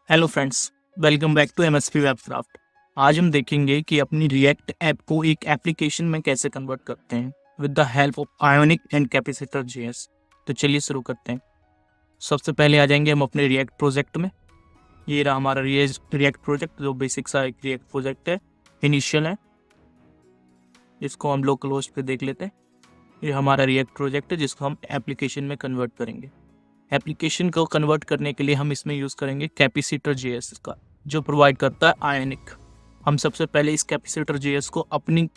Hello friends, welcome back to MSP Webcraft. आज हम देखेंगे कि अपनी रिएक्ट ऐप को एक एप्लीकेशन में कैसे कन्वर्ट करते हैं with the help of ionic and capacitor JS. तो चलिए शुरू करते हैं। सबसे पहले आ जाएंगे हम अपने रिएक्ट प्रोजेक्ट में। ये रहा हमारा रिएक्ट प्रोजेक्ट, जो बेसिक सा एक रिएक्ट प्रोजेक्ट है, इनिशियल है। इसको हम लोकल होस्ट पे देख लेते हैं। ये हमारा रिएक्ट प्रोजेक्ट है जिसको हम एप्लीकेशन में कन्वर्ट करेंगे। एप्लीकेशन को कन्वर्ट करने के लिए हम इसमें यूज़ करेंगे कैपेसिटर जेएस का, जो प्रोवाइड करता है आयोनिक। हम सबसे पहले इस कैपेसिटर जेएस को अपने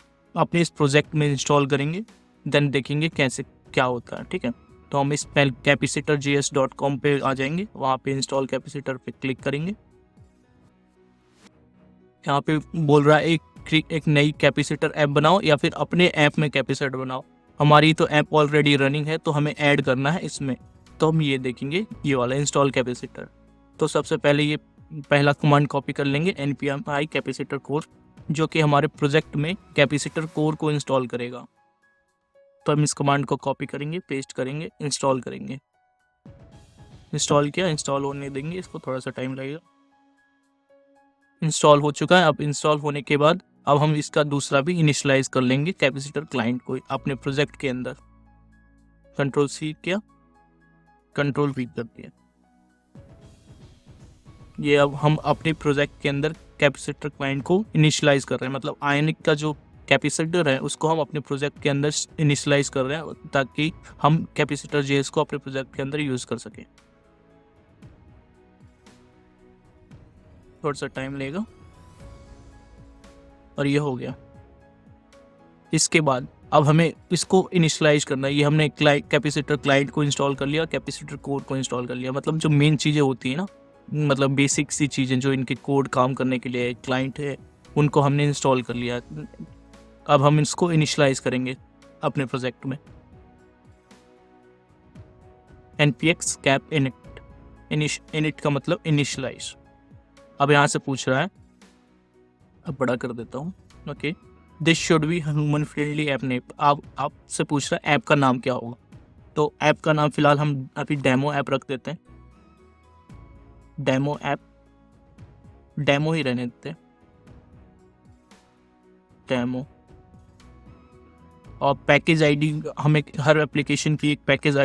इस प्रोजेक्ट में इंस्टॉल करेंगे, देन देखेंगे कैसे क्या होता है। ठीक है, तो हम इस capacitorjs.com पे आ जाएंगे। वहाँ पे इंस्टॉल कैपेसिटर पे क्लिक करेंगे। यहाँ पे बोल रहा है एक नई कैपेसिटर ऐप बनाओ या फिर अपने ऐप में कैपेसिटर बनाओ। हमारी तो ऐप ऑलरेडी रनिंग है तो हमें ऐड करना है इसमें। तो हम ये देखेंगे, ये वाला इंस्टॉल कैपेसिटर। तो सबसे पहले ये पहला कमांड कॉपी कर लेंगे, npmi कैपेसिटर कोर, जो कि हमारे प्रोजेक्ट में कैपेसिटर कोर को इंस्टॉल करेगा। तो हम इस कमांड को कॉपी करेंगे, पेस्ट करेंगे, इंस्टॉल करेंगे। इंस्टॉल किया, इंस्टॉल होने देंगे, इसको थोड़ा सा टाइम लगेगा। इंस्टॉल हो चुका है। अब इंस्टॉल होने के बाद अब हम इसका दूसरा भी इनिशियलाइज कर लेंगे कैपेसिटर क्लाइंट को अपने प्रोजेक्ट के अंदर। कंट्रोल सी किया, कंट्रोल वी कर दिया। ये अब हम अपने प्रोजेक्ट के अंदर कैपेसिटर क्लाइंट को इनिशियलाइज कर रहे हैं, मतलब आयनिक का जो कैपेसिटर है उसको हम अपने प्रोजेक्ट के अंदर इनिशियलाइज कर रहे हैं ताकि हम कैपेसिटर जेएस को अपने प्रोजेक्ट के अंदर यूज कर सकें। थोड़ा सा टाइम लेगा और ये हो गया। इसके बाद अब हमें इसको इनिशियलाइज करना है। ये हमने कैपेसिटर क्लाइंट को इंस्टॉल कर लिया, कैपेसिटर कोड को इंस्टॉल कर लिया। मतलब जो मेन चीज़ें होती हैं ना, मतलब बेसिक सी चीज़ें जो इनके कोड काम करने के लिए क्लाइंट है, उनको हमने इंस्टॉल कर लिया। अब हम इसको इनिशियलाइज करेंगे अपने प्रोजेक्ट में। npx cap init का मतलब इनिशियलाइज। अब यहाँ से पूछ रहा है, अब बड़ा कर देता हूँ। Okay, this should be human friendly app name. आपसे पूछ रहा है ऐप का नाम क्या होगा। तो ऐप का नाम फिलहाल हम अभी डेमो ऐप रख देते हैं। डेमो ऐप, डेमो ही रहने देते हैं, डेमो। और पैकेज आईडी, हमें हर एप्लीकेशन की एक पैकेज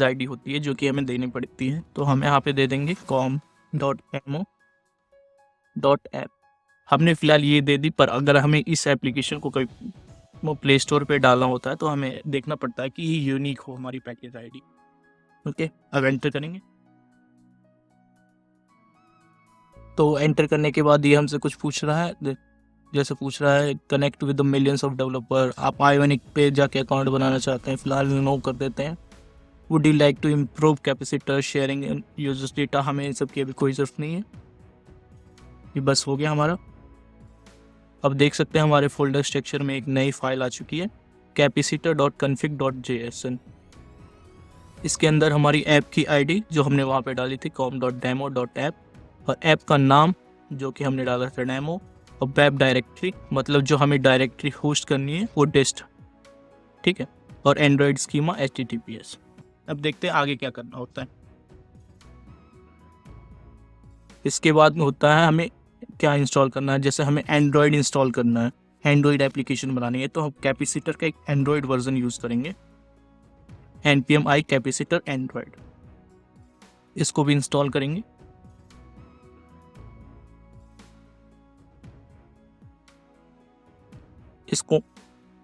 आईडी होती है जो कि हमें देनी पड़ती है। तो हम यहाँ पे दे देंगे com.demo.app। हमने फिलहाल ये दे दी, पर अगर हमें इस एप्लीकेशन को कभी वो प्ले स्टोर पे डालना होता है तो हमें देखना पड़ता है कि ये यूनिक हो हमारी पैकेज आईडी। ओके, अब एंटर करेंगे। तो एंटर करने के बाद ये हमसे कुछ पूछ रहा है, जैसे पूछ रहा है connect with the millions of developer. आप आयोनिक पे जाके अकाउंट बनाना चाहते हैं, फिलहाल नो कर देते हैं। Would you like to improve capacitor sharing and users data. हमें इन सब की अभी कोई ज़रूरत नहीं है, ये बस हो गया हमारा। अब देख सकते हैं हमारे फोल्डर स्ट्रक्चर में एक नई फाइल आ चुकी है, capacitor.config.jsn। इसके अंदर हमारी ऐप की आईडी जो हमने वहाँ पे डाली थी com.demo.app, और ऐप का नाम जो कि हमने डाला था डेमो, और वेब डायरेक्टरी मतलब जो हमें डायरेक्टरी होस्ट करनी है वो डिस्ट। ठीक है, और एंड्रॉयड स्कीमा HTTPS। अब देखते हैं आगे क्या करना होता है। इसके बाद होता है हमें क्या इंस्टॉल करना है। जैसे हमें एंड्रॉयड इंस्टॉल करना है, एंड्रॉयड एप्लीकेशन बनानी है, तो हम कैपेसिटर का एक एंड्रॉयड वर्जन यूज़ करेंगे, npmi कैपेसिटर एंड्रॉयड। इसको भी इंस्टॉल करेंगे। इसको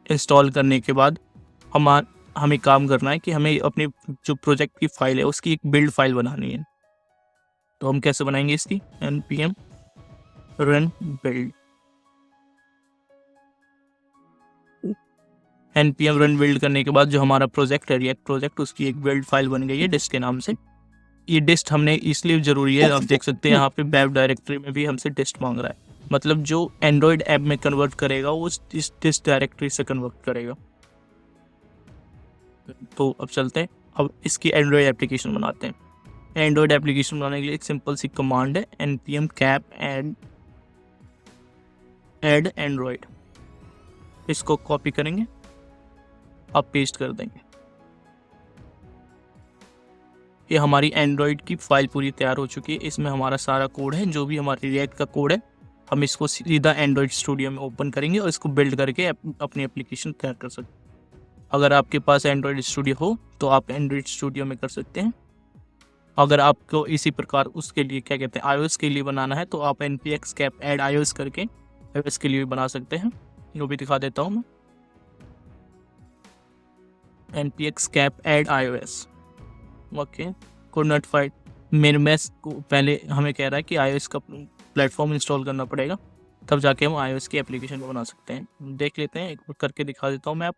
इंस्टॉल करने के बाद हमें काम करना है कि हमें अपने जो प्रोजेक्ट की फाइल है उसकी एक बिल्ड फाइल बनानी है। तो हम कैसे बनाएंगे इसकी, npm run build। npm run build करने के बाद जो हमारा प्रोजेक्ट है रिएक्ट प्रोजेक्ट, उसकी एक बिल्ड फाइल बन गई है डिस्ट के नाम से। ये डिस्ट हमने इसलिए ज़रूरी है, आप देख सकते हैं यहाँ पे वेब डायरेक्टरी में भी हमसे डिस्ट मांग रहा है। मतलब जो एंड्रॉयड ऐप में कन्वर्ट करेगा वो इस डिस्ट डायरेक्टरी से कन्वर्ट करेगा। तो अब चलते हैं, अब इसकी एंड्रॉयड एप्लीकेशन बनाते हैं। एंड्रॉयड एप्लीकेशन बनाने के लिए एक सिंपल सी कमांड है, npm cap add एंड्रॉयड। इसको कॉपी करेंगे, अब पेस्ट कर देंगे। ये हमारी एंड्रॉयड की फाइल पूरी तैयार हो चुकी है। इसमें हमारा सारा कोड है, जो भी हमारे रिएक्ट का कोड है हम इसको सीधा एंड्रॉयड स्टूडियो में ओपन करेंगे और इसको बिल्ड करके अपनी एप्लीकेशन तैयार कर सकते हैं। अगर आपके पास एंड्रॉयड स्टूडियो हो तो आप एंड्रॉयड स्टूडियो में कर सकते हैं। अगर आपको इसी प्रकार उसके लिए क्या कहते हैं iOS के लिए बनाना है तो आप npx cap add iOS करके iOS के लिए भी बना सकते हैं। वो भी दिखा देता हूँ मैं। npx cap add iOS okay code not find. मेरे मैस को पहले हमें कह रहा है कि iOS का प्लेटफॉर्म इंस्टॉल करना पड़ेगा, तब जाके हम iOS की एप्लीकेशन को बना सकते हैं। देख लेते हैं, एक बार करके दिखा देता हूँ मैं आप,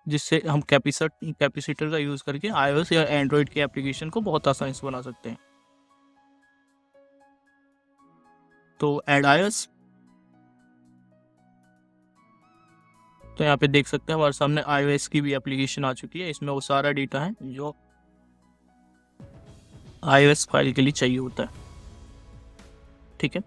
जिससे हम कैपेसिटर का यूज़ करके iOS या एंड्रॉयड की एप्लीकेशन को बहुत आसानी से बना सकते हैं। तो ऐड iOS, तो यहाँ पे देख सकते हैं हमारे सामने iOS की भी एप्लीकेशन आ चुकी है। इसमें वो सारा डेटा है जो iOS फाइल के लिए चाहिए होता है। ठीक है।